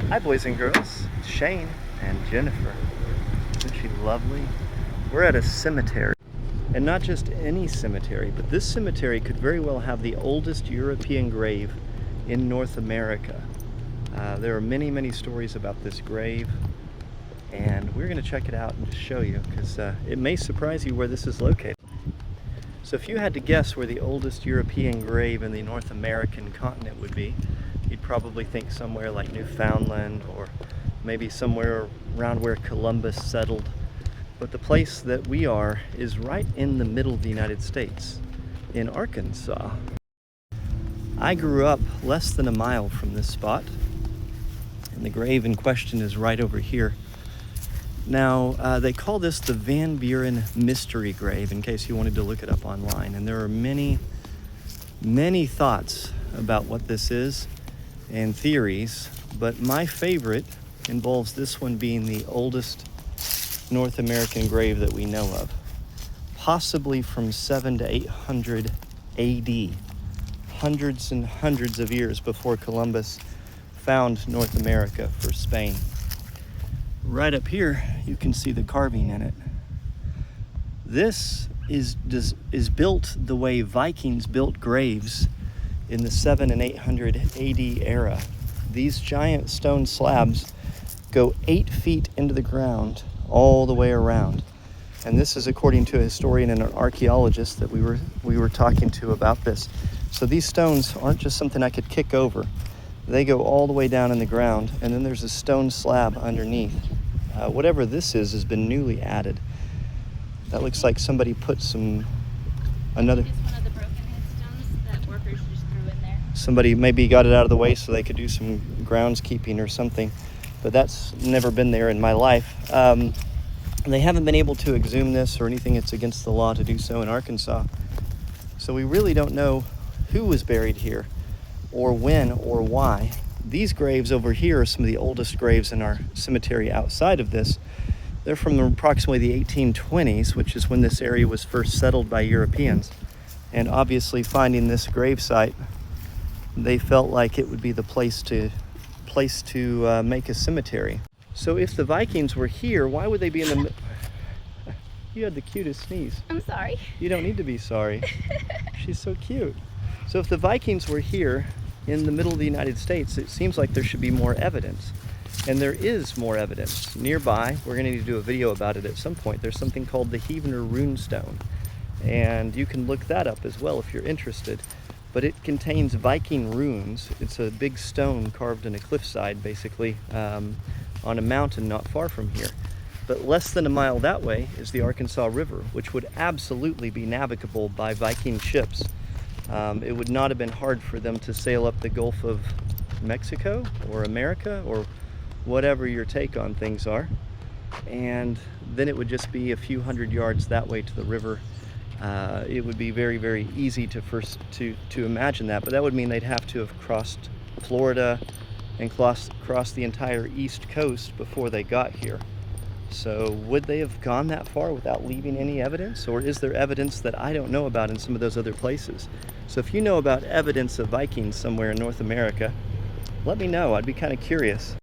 Hi boys and girls, it's Shane and Jennifer. Isn't she lovely? We're at a cemetery. And not just any cemetery, but this cemetery could very well have the oldest European grave in North America. There are many, many stories about this grave, and we're going to check it out and just show you, because it may surprise you where this is located. So if you had to guess where the oldest European grave in the North American continent would be, you'd probably think somewhere like Newfoundland, or maybe somewhere around where Columbus settled. But the place that we are is right in the middle of the United States, in Arkansas. I grew up less than a mile from this spot, and the grave in question is right over here. Now, they call this the Van Buren Mystery Grave, in case you wanted to look it up online. And there are many, many thoughts about what this is and theories, but my favorite involves this one being the oldest North American grave that we know of, possibly from 700 to 800 AD, hundreds and hundreds of years before Columbus found North America for Spain. Right up here, you can see the carving in it. This is built the way Vikings built graves in the 700 and 800 AD era. These giant stone slabs go 8 feet into the ground all the way around. And this is according to a historian and an archaeologist that we were talking to about this. So these stones aren't just something I could kick over. They go all the way down in the ground, and then there's a stone slab underneath. Whatever this is has been newly added. That looks like somebody put another. It's one of the broken headstones that workers just threw in there. Somebody maybe got it out of the way so they could do some groundskeeping or something, but that's never been there in my life. They haven't been able to exhume this or anything. It's against the law to do so in Arkansas. So we really don't know who was buried here, or when, or why. These graves over here are some of the oldest graves in our cemetery outside of this. They're from approximately the 1820s, which is when this area was first settled by Europeans. And obviously, finding this grave site, they felt like it would be the place to make a cemetery. So if the Vikings were here, why would they be in the... You had the cutest sneeze. I'm sorry. You don't need to be sorry. She's so cute. So if the Vikings were here in the middle of the United States, it seems like there should be more evidence. And there is more evidence. Nearby, we're going to need to do a video about it at some point, there's something called the Heavener runestone. And you can look that up as well if you're interested. But it contains Viking runes. It's a big stone carved in a cliffside, basically, on a mountain not far from here. But less than a mile that way is the Arkansas River, which would absolutely be navigable by Viking ships. It would not have been hard for them to sail up the Gulf of Mexico or America or whatever your take on things are. And then it would just be a few hundred yards that way to the river. It would be very, very easy to imagine that, but that would mean they'd have to have crossed Florida and crossed the entire East Coast before they got here. So would they have gone that far without leaving any evidence? Or is there evidence that I don't know about in some of those other places? So if you know about evidence of Vikings somewhere in North America, let me know. I'd be kind of curious.